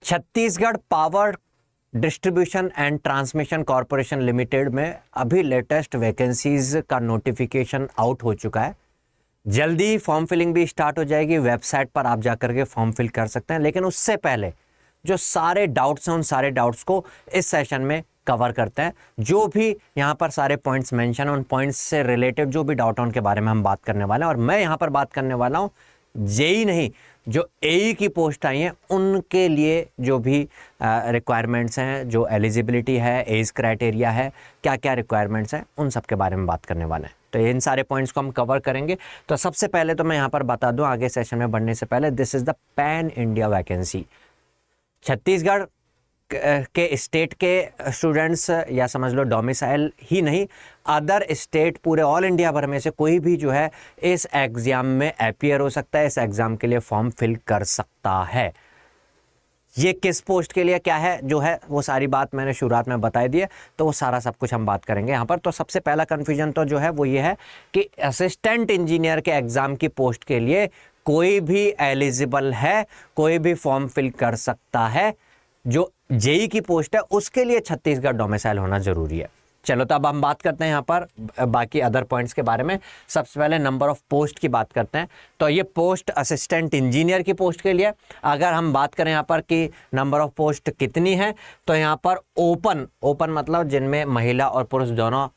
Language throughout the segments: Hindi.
Chhattisgarh power distribution and transmission corporation limited में अभी लेटेस्ट वैकेंसीज का नोटिफिकेशन आउट हो चुका है। जल्दी फॉर्म फिलिंग भी स्टार्ट हो जाएगी, वेबसाइट पर आप जाकर के फॉर्म फिल कर सकते हैं। लेकिन उससे पहले जो सारे डाउट्स हैं उन सारे डाउट्स को इस सेशन में कवर करते हैं। जो भी यहाँ पर सारे पॉइंट्स मेंशन हैं उन पॉइंट्स से रिलेटेड जो भी डाउट है उनके बारे में हम बात करने वाले हैं। और मैं यहाँ पर बात करने वाला हूँ जेई नहीं, जो एई की पोस्ट आई हैं उनके लिए जो भी रिक्वायरमेंट्स हैं, जो एलिजिबिलिटी है, एज क्राइटेरिया है, क्या क्या रिक्वायरमेंट्स हैं, उन सब के बारे में बात करने वाले हैं। तो इन सारे पॉइंट्स को हम कवर करेंगे। तो सबसे पहले तो मैं यहाँ पर बता दूं आगे सेशन में बढ़ने से पहले, this is the pan India vacancy. Chhattisgarh के स्टेट के स्टूडेंट्स या समझ लो डोमिसाइल ही नहीं, अदर स्टेट पूरे ऑल इंडिया भर में से कोई भी जो है इस एग्ज़ाम में अपीयर हो सकता है, इस एग्ज़ाम के लिए फॉर्म फिल कर सकता है। ये किस पोस्ट के लिए क्या है जो है वो सारी बात मैंने शुरुआत में बताई दी है, तो वो सारा सब कुछ हम बात करेंगे यहाँ पर। तो सबसे पहला कन्फ्यूजन तो जो है वो ये है कि असिस्टेंट इंजीनियर के एग्ज़ाम की पोस्ट के लिए कोई भी एलिजिबल है, कोई भी फॉर्म फिल कर सकता है। जो जेई की पोस्ट है उसके लिए छत्तीसगढ़ डोमिसाइल होना जरूरी है। चलो तो अब हम बात करते हैं यहाँ पर बाकी अदर पॉइंट्स के बारे में। सबसे पहले नंबर ऑफ पोस्ट की बात करते हैं। तो ये पोस्ट असिस्टेंट इंजीनियर की पोस्ट के लिए, अगर हम बात करें यहाँ पर कि नंबर ऑफ पोस्ट कितनी है, तो यहाँ पर ओपन मतलब जिनमें महिला और पुरुष दोनों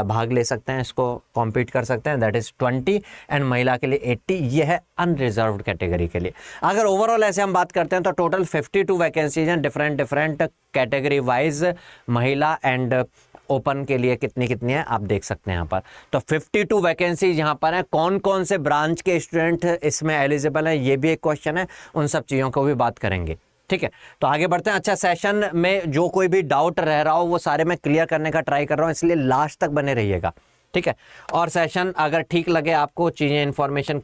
भाग ले सकते हैं, इसको कॉम्पीट कर सकते हैं, दैट इज़ 20, एंड महिला के लिए 80। ये है अनरिजर्व्ड कैटेगरी के लिए। अगर ओवरऑल ऐसे हम बात करते हैं तो टोटल 52 वैकेंसीज हैं डिफरेंट कैटेगरी वाइज। महिला एंड ओपन के लिए कितनी कितनी है आप देख सकते हैं यहाँ पर। तो 52 वैकेंसीज यहाँ पर हैं। कौन कौन से ब्रांच के स्टूडेंट इसमें एलिजिबल हैं ये भी एक क्वेश्चन है, उन सब चीज़ों को भी बात करेंगे। ठीक है, तो आगे बढ़ते हैं। अच्छा, सेशन में जो कोई भी डाउट रह रहा हो वो सारे मैं क्लियर करने का ट्राई कर रहा हूँ, इसलिए लास्ट तक बने रहिएगा। ठीक है, और सेशन अगर ठीक लगे आपको, चीज़ें इन्फॉर्मेशन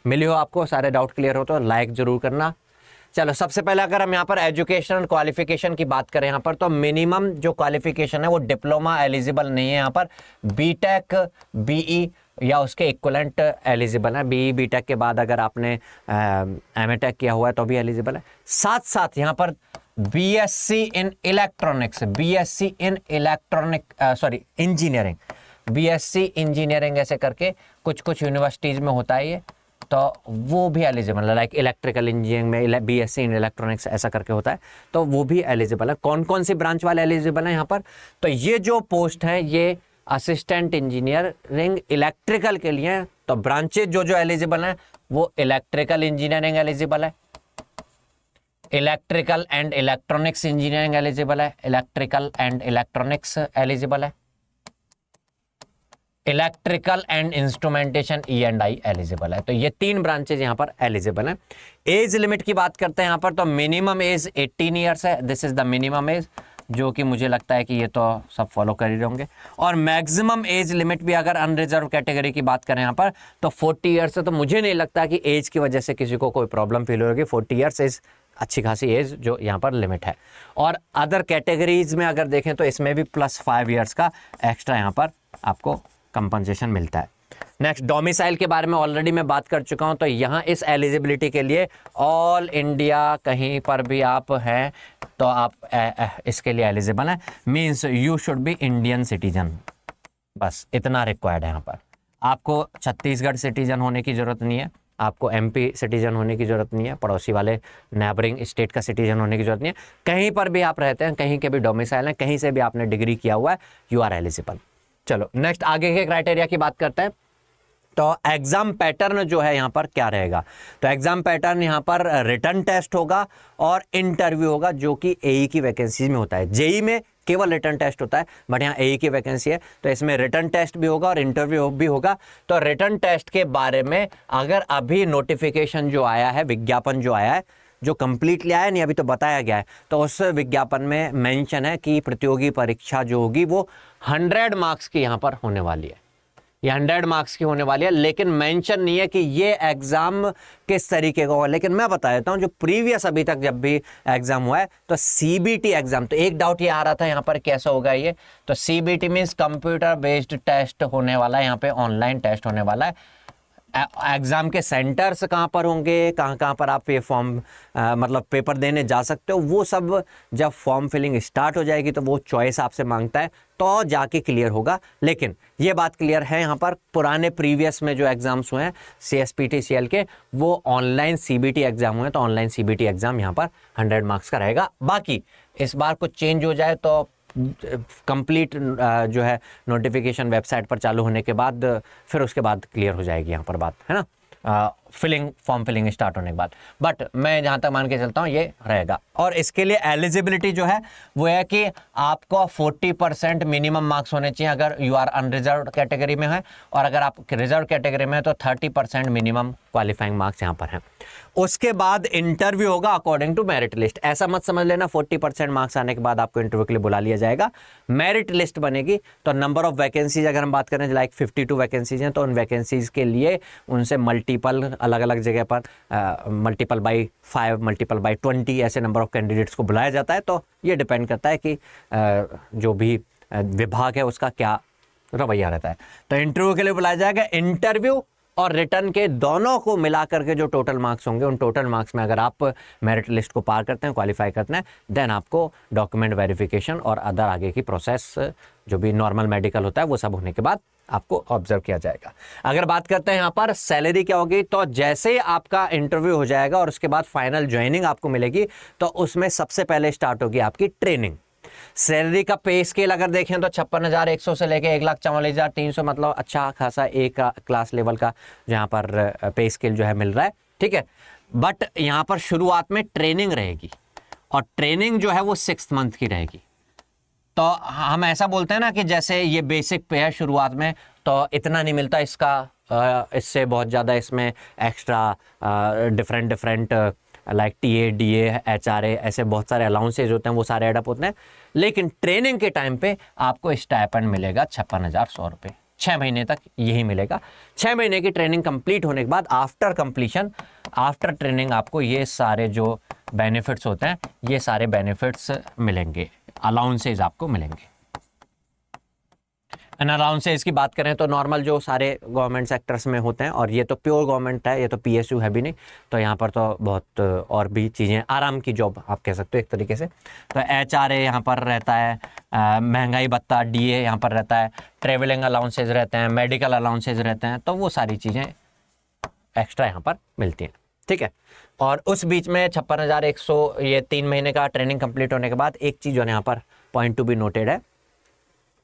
मिली हो आपको, सारे डाउट क्लियर हो तो लाइक ज़रूर करना। चलो, सबसे पहले अगर हम यहाँ पर एजुकेशन क्वालिफिकेशन की बात करें यहाँ पर, तो मिनिमम जो क्वालिफिकेशन है वो डिप्लोमा एलिजिबल नहीं है यहाँ पर। बीटेक, बीई या उसके इक्वलेंट एलिजिबल है। बीई बीटेक के बाद अगर आपने एमटेक किया हुआ है तो भी एलिजिबल है। साथ साथ यहाँ पर BSc in electronics, BSc in engineering, BSc engineering ऐसे करके कुछ यूनिवर्सिटीज़ में होता है ये, तो वो भी एलिजिबल है। लाइक इलेक्ट्रिकल इंजीनियरिंग में बीएससी इन इलेक्ट्रॉनिक्स ऐसा करके होता है, तो वो भी एलिजिबल है। कौन कौन सी ब्रांच वाले एलिजिबल हैं यहाँ पर, तो ये जो पोस्ट है ये असिस्टेंट इंजीनियरिंग इलेक्ट्रिकल के लिए। तो ब्रांचेज जो जो एलिजिबल हैं वो इलेक्ट्रिकल इंजीनियरिंग एलिजिबल है, electrical and electronics engineering eligible है, इलेक्ट्रिकल एंड इलेक्ट्रॉनिक्स एलिजिबल है, electrical and instrumentation E&I eligible है। तो ये 3 ब्रांचेज यहाँ पर एलिजिबल हैं। एज लिमिट की बात करते हैं यहाँ पर, तो मिनिमम एज 18 ईयर्स है, this is the minimum age, जो कि मुझे लगता है कि ये तो सब फॉलो कर ही होंगे। और मैक्सिमम एज लिमिट भी अगर अनरिजर्व कैटेगरी की बात करें यहाँ पर तो 40 ईयर्स है। तो मुझे नहीं लगता कि एज की वजह से किसी को कोई प्रॉब्लम फील होगी। 40 ईयर्स इज अच्छी खासी एज जो यहाँ पर लिमिट है। और अदर कैटेगरीज में अगर देखें तो इसमें भी +5 ईयर्स का एक्स्ट्रा यहाँ पर आपको कंपनसेशन मिलता है। नेक्स्ट, डोमिसाइल के बारे में ऑलरेडी मैं बात कर चुका हूं। तो यहाँ इस एलिजिबिलिटी के लिए ऑल इंडिया कहीं पर भी आप हैं तो आप इसके लिए एलिजिबल हैं। Means you should be Indian citizen, बस इतना रिक्वायर्ड है यहाँ पर। आपको छत्तीसगढ़ सिटीजन होने की ज़रूरत नहीं है, आपको MP सिटीजन होने की ज़रूरत नहीं है, पड़ोसी वाले नेबरिंग स्टेट का सिटीजन होने की ज़रूरत नहीं है। कहीं पर भी आप रहते हैं, कहीं के भी डोमिसाइल हैं, कहीं से भी आपने डिग्री किया हुआ है, यू आर एलिजिबल। चलो नेक्स्ट आगे के क्राइटेरिया की बात करते हैं। तो एग्ज़ाम पैटर्न जो है यहाँ पर क्या रहेगा, तो एग्ज़ाम पैटर्न यहाँ पर रिटन टेस्ट होगा और इंटरव्यू होगा, जो कि एई की वैकेंसी में होता है। जेई में केवल रिटन टेस्ट होता है, बट यहाँ एई की वैकेंसी है तो इसमें रिटन टेस्ट भी होगा और इंटरव्यू भी होगा। तो रिटन टेस्ट के बारे में अगर अभी नोटिफिकेशन जो आया है, विज्ञापन जो आया है, जो कंप्लीटली आया नहीं, अभी तो बताया गया है, तो उस विज्ञापन में मेंशन है कि प्रतियोगी परीक्षा जो होगी वो 100 मार्क्स की यहाँ पर होने वाली है। ये 100 मार्क्स की होने वाली है, लेकिन मेंशन नहीं है कि ये एग्ज़ाम किस तरीके का होगा। लेकिन मैं बता देता हूँ, जो प्रीवियस अभी तक जब भी एग्ज़ाम हुआ है तो CBT एग्ज़ाम, तो एक डाउट ये आ रहा था यहाँ पर कैसा होगा ये, तो CBT means computer based test होने वाला है, यहाँ पे ऑनलाइन टेस्ट होने वाला है। एग्ज़ाम के सेंटर्स कहाँ पर होंगे, कहाँ कहाँ पर आप ये फॉर्म मतलब पेपर देने जा सकते हो, वो सब जब फॉर्म फिलिंग स्टार्ट हो जाएगी तो वो चॉइस आपसे मांगता है तो जाके क्लियर होगा। लेकिन ये बात क्लियर है यहाँ पर, पुराने प्रीवियस में जो एग्ज़ाम्स हुए हैं CSPT CL के, वो ऑनलाइन CBT एग्ज़ाम हुए हैं, तो ऑनलाइन CBT एग्ज़ाम यहाँ पर 100 मार्क्स का रहेगा। बाकी इस बार कुछ चेंज हो जाए तो कंप्लीट जो है नोटिफिकेशन वेबसाइट पर चालू होने के बाद फिर उसके बाद क्लियर हो जाएगी यहाँ पर बात, है ना, फॉर्म फिलिंग स्टार्ट होने के बाद। बट मैं जहाँ तक मान के चलता हूँ ये रहेगा। और इसके लिए एलिजिबिलिटी जो है वो है कि आपको 40% मिनिमम मार्क्स होने चाहिए अगर यू आर अनरिजर्व कैटेगरी में है, और अगर आप रिजर्व कैटेगरी में है तो 30% मिनिमम क्वालिफाइंग मार्क्स यहाँ पर हैं। उसके बाद इंटरव्यू होगा अकॉर्डिंग टू मेरिट लिस्ट। ऐसा मत समझ लेना 40% मार्क्स आने के बाद आपको इंटरव्यू के लिए बुला लिया जाएगा। मेरिट लिस्ट बनेगी तो नंबर ऑफ वैकेंसीज अगर हम बात करें लाइक 52 वैकेंसीज हैं, तो उन वैकेंसीज के लिए उनसे मल्टीपल अलग अलग जगह पर मल्टीपल बाई 5 मल्टीपल बाई 20 ऐसे नंबर ऑफ कैंडिडेट्स को बुलाया जाता है। तो ये डिपेंड करता है कि जो भी विभाग है उसका क्या रवैया रहता है। तो इंटरव्यू के लिए बुलाया जाएगा। इंटरव्यू और रिटर्न के दोनों को मिला करके जो टोटल मार्क्स होंगे, उन टोटल मार्क्स में अगर आप मेरिट लिस्ट को पार करते हैं, क्वालिफाई करते हैं, देन आपको डॉक्यूमेंट वेरिफिकेशन और अदर आगे की प्रोसेस जो भी नॉर्मल मेडिकल होता है वो सब होने के बाद आपको ऑब्जर्व किया जाएगा। अगर बात करते हैं यहाँ पर सैलरी क्या होगी, तो जैसे ही आपका इंटरव्यू हो जाएगा और उसके बाद फाइनल ज्वाइनिंग आपको मिलेगी, तो उसमें सबसे पहले स्टार्ट होगी आपकी ट्रेनिंग। सैलरी का पे स्केल अगर देखें तो 56,100 से लेके 1,44,300, मतलब अच्छा खासा एक क्लास लेवल का यहाँ पर पे स्केल जो है मिल रहा है, ठीक है। बट यहाँ पर शुरुआत में ट्रेनिंग रहेगी, और ट्रेनिंग जो है वो 6 मंथ की रहेगी। तो हम ऐसा बोलते हैं ना कि जैसे ये बेसिक पे है शुरुआत में, तो इतना नहीं मिलता इसका, इससे बहुत ज़्यादा इसमें extra different like TA DA HRA ऐसे बहुत सारे अलाउंसेज होते हैं, वो सारे एडअप होते हैं। लेकिन ट्रेनिंग के टाइम पे आपको स्टाइपेंड मिलेगा 56,100 रुपये, 6 महीने तक यही मिलेगा। 6 महीने की ट्रेनिंग कंप्लीट होने के बाद आफ्टर कंप्लीशन, आफ्टर ट्रेनिंग आपको ये सारे जो बेनिफिट्स होते हैं, ये सारे बेनिफिट्स मिलेंगे, अलाउंसेज आपको मिलेंगे। एंड अलाउंसेज की बात करें तो नॉर्मल जो सारे गवर्नमेंट सेक्टर्स में होते हैं, और ये तो प्योर गवर्नमेंट है, ये तो PSU है भी नहीं, तो यहाँ पर तो बहुत और भी चीज़ें, आराम की जॉब आप कह सकते हो एक तरीके से। तो HRA यहाँ पर रहता है, महंगाई भत्ता DA यहाँ पर रहता है, ट्रेवलिंग अलाउंसेज रहते हैं, मेडिकल अलाउंसेज रहते हैं, तो वो सारी चीज़ें एक्स्ट्रा यहाँ पर मिलती हैं, ठीक है। और उस बीच में 56,100 ये 3 महीने का ट्रेनिंग कंप्लीट होने के बाद एक चीज़ जो है यहाँ पर पॉइंट टू बी नोटेड है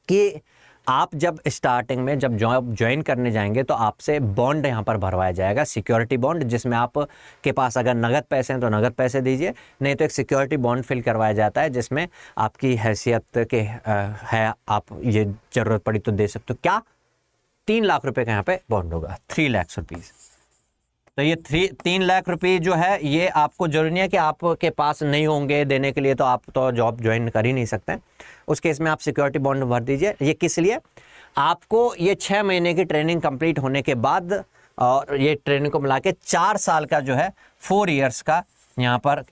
कि आप जब स्टार्टिंग में जब जॉब ज्वाइन करने जाएंगे तो आपसे बॉन्ड यहाँ पर भरवाया जाएगा, सिक्योरिटी बॉन्ड, जिसमें आप के पास अगर नगद पैसे हैं तो नगद पैसे दीजिए, नहीं तो एक सिक्योरिटी बॉन्ड फिल करवाया जाता है जिसमें आपकी हैसियत के है, आप ये ज़रूरत पड़ी तो दे सकते हो। क्या 3 लाख रुपए का यहाँ पे बॉन्ड होगा, 3 लाख रुपीज़। तो ये 3 लाख रुपये जो है ये आपको जरूरी नहीं है कि आपके पास नहीं होंगे देने के लिए तो आप तो जॉब ज्वाइन कर ही नहीं सकते। उस केस में आप सिक्योरिटी बॉन्ड भर दीजिए। ये किस लिए, आपको ये 6 महीने की ट्रेनिंग कंप्लीट होने के बाद, और ये ट्रेनिंग को मिला के 4 साल का जो है 4 इयर्स का यहाँ पर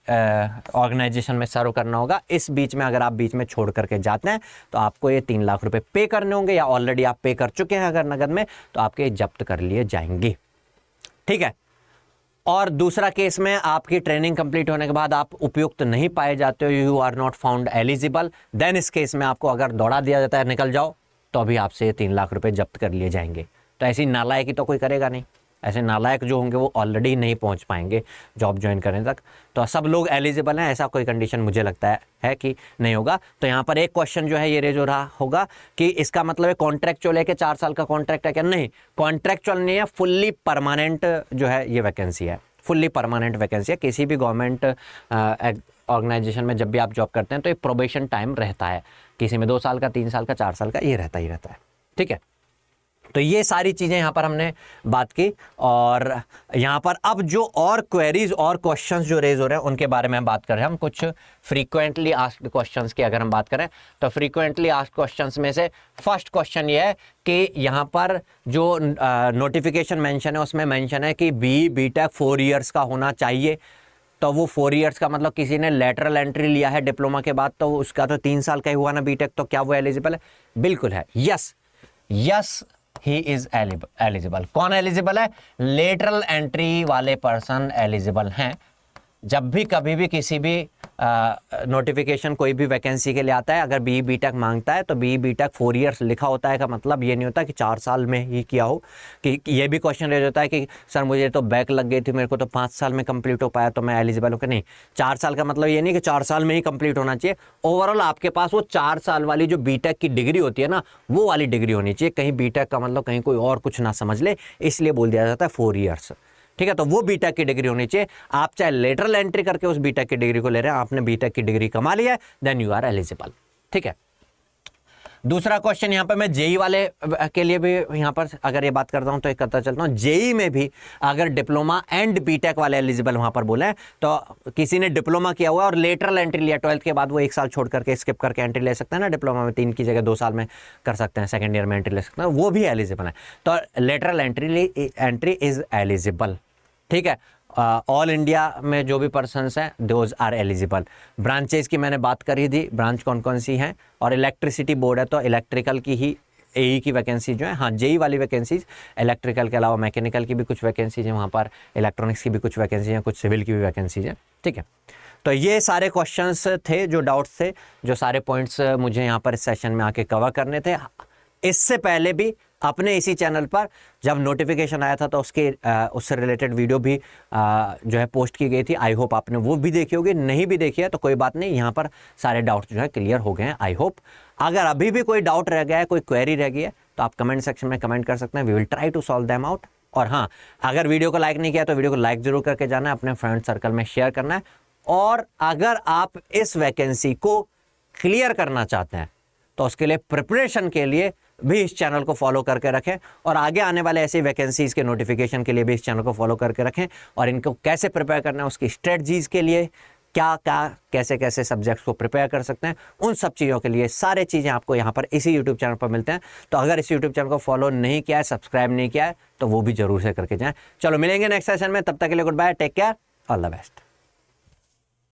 ऑर्गेनाइजेशन में सर्व करना होगा। इस बीच में अगर आप बीच में छोड़ करके जाते हैं तो आपको ये 3 लाख रुपए पे करने होंगे, या ऑलरेडी आप पे कर चुके हैं अगर नगद में, तो आपके जब्त कर लिए जाएंगे, ठीक है। और दूसरा केस में आपकी ट्रेनिंग कंप्लीट होने के बाद आप उपयुक्त नहीं पाए जाते हो, you are not found eligible, then इस केस में आपको अगर दौड़ा दिया जाता है निकल जाओ, तो अभी आपसे 3 लाख रुपए जब्त कर लिए जाएंगे। तो ऐसी नालायकी तो कोई करेगा नहीं, ऐसे नालायक जो होंगे वो ऑलरेडी नहीं पहुंच पाएंगे जॉब ज्वाइन करने तक। तो सब लोग एलिजिबल हैं, ऐसा कोई कंडीशन मुझे लगता है कि नहीं होगा। तो यहाँ पर एक क्वेश्चन जो है ये रेज हो रहा होगा कि इसका मतलब है कॉन्ट्रैक्चुअल है कि 4 साल का कॉन्ट्रैक्ट है क्या? नहीं, कॉन्ट्रैक्चुअल नहीं है, फुल्ली परमानेंट जो है ये वैकेंसी है, फुल्ली परमानेंट वैकेंसी है। किसी भी गवर्नमेंट ऑर्गेनाइजेशन में जब भी आप जॉब करते हैं तो ये प्रोबेशन टाइम रहता है, किसी में 2 साल का, 3 साल का, 4 साल का, ये रहता ही रहता है, ठीक है। तो ये सारी चीज़ें यहाँ पर हमने बात की। और यहाँ पर अब जो और क्वेरीज और क्वेश्चंस जो रेज हो रहे हैं उनके बारे में हम बात कर रहे हैं। हम कुछ फ्रीक्वेंटली आस्क्ड क्वेश्चंस की अगर हम बात करें तो फ्रीक्वेंटली आस्क्ड क्वेश्चंस में से फर्स्ट क्वेश्चन ये है कि यहाँ पर जो नोटिफिकेशन मेंशन है उसमें मेंशन है कि BTech 4 इयर्स का होना चाहिए। तो वो 4 इयर्स का मतलब किसी ने लेटरल एंट्री लिया है डिप्लोमा के बाद तो उसका तो 3 साल का ही हुआ ना BTech, तो क्या वो एलिजिबल है? बिल्कुल है, यस ही इज एलिजिबल। कौन एलिजिबल है? लेटरल एंट्री वाले पर्सन एलिजिबल हैं। जब भी कभी भी किसी भी नोटिफिकेशन कोई भी वैकेंसी के लिए आता है, अगर बीई बीटेक मांगता है तो बीई बीटेक 4 इयर्स लिखा होता है, का मतलब ये नहीं होता कि 4 साल में ही किया हो। कि ये भी क्वेश्चन रेज होता है कि सर मुझे तो बैक लग गई थी, मेरे को तो 5 साल में कंप्लीट हो पाया तो मैं एलिजिबल हूँ कि नहीं। 4 साल का मतलब ये नहीं कि 4 साल में ही कंप्लीट होना चाहिए। ओवरऑल आपके पास वो 4 साल वाली जो बीटेक की डिग्री होती है ना, वो वाली डिग्री होनी चाहिए। कहीं बीटेक का मतलब कहीं कोई और कुछ ना समझ ले, इसलिए बोल दिया जाता है 4 इयर्स। ठीक है, तो वो बीटेक की डिग्री होनी चाहिए। आप चाहे लेटरल एंट्री करके उस बीटेक की डिग्री को ले रहे हैं, आपने बीटेक की डिग्री कमा लिया है, देन यू आर एलिजिबल। ठीक है। दूसरा क्वेश्चन यहाँ पे मैं जेई वाले के लिए भी यहाँ पर अगर ये बात करता हूँ तो एक करता चलता हूँ, जेई में भी अगर डिप्लोमा एंड बीटेक वाले एलिजिबल वहाँ पर बोले तो किसी ने डिप्लोमा किया हुआ और लेटरल एंट्री लिया 12th के बाद, वो 1 साल छोड़ करके स्किप करके एंट्री ले सकते हैं ना। डिप्लोमा में 3 की जगह 2 साल में कर सकते हैं, सेकेंड ईयर में एंट्री ले सकते हैं, वो भी एलिजिबल है। तो लेटरल एंट्री इज एलिजिबल। ठीक है। ऑल इंडिया में जो भी पर्सन्स हैं दोज आर एलिजिबल। ब्रांचेस की मैंने बात करी थी, ब्रांच कौन कौन सी हैं, और इलेक्ट्रिसिटी बोर्ड है तो इलेक्ट्रिकल की ही एई की वैकेंसी जो है, हाँ जेई वाली वैकेंसीज, इलेक्ट्रिकल के अलावा मैकेनिकल की भी कुछ वैकेंसीज हैं वहाँ पर, इलेक्ट्रॉनिक्स की भी कुछ वैकेंसी हैं, कुछ सिविल की भी वैकेंसीज हैं। ठीक है, तो ये सारे क्वेश्चंस थे, जो डाउट्स थे, जो सारे पॉइंट्स मुझे यहाँ पर इस सेशन में आके कवर करने थे। इससे पहले भी अपने इसी चैनल पर जब नोटिफिकेशन आया था तो उससे रिलेटेड वीडियो भी जो है पोस्ट की गई थी। आई होप आपने वो भी देखी होगी, नहीं भी देखी है तो कोई बात नहीं, यहाँ पर सारे डाउट्स जो है क्लियर हो गए हैं आई होप। अगर अभी भी कोई डाउट रह गया है, कोई क्वेरी रह गई है तो आप कमेंट सेक्शन में कमेंट कर सकते हैं, we will try to solve them out. और हाँ, अगर वीडियो को लाइक नहीं किया तो वीडियो को लाइक जरूर करके जाना है, अपने फ्रेंड सर्कल में शेयर करना है। और अगर आप इस वैकेंसी को क्लियर करना चाहते हैं तो उसके लिए प्रिपरेशन के लिए भी इस चैनल को फॉलो करके रखें, और आगे आने वाले ऐसी वैकेंसीज के नोटिफिकेशन के लिए भी इस चैनल को फॉलो करके रखें। और इनको कैसे प्रिपेयर करना है, उसकी स्ट्रेटजीज के लिए क्या क्या कैसे कैसे सब्जेक्ट्स को प्रिपेयर कर सकते हैं, उन सब चीज़ों के लिए सारे चीज़ें आपको यहाँ पर इसी यूट्यूब चैनल पर मिलते हैं। तो अगर इस यूट्यूब चैनल को फॉलो नहीं किया है, सब्सक्राइब नहीं किया है, तो वो भी जरूर से करके जाएं। चलो मिलेंगे नेक्स्ट सेशन में, तब तक के लिए goodbye, take care, all the best.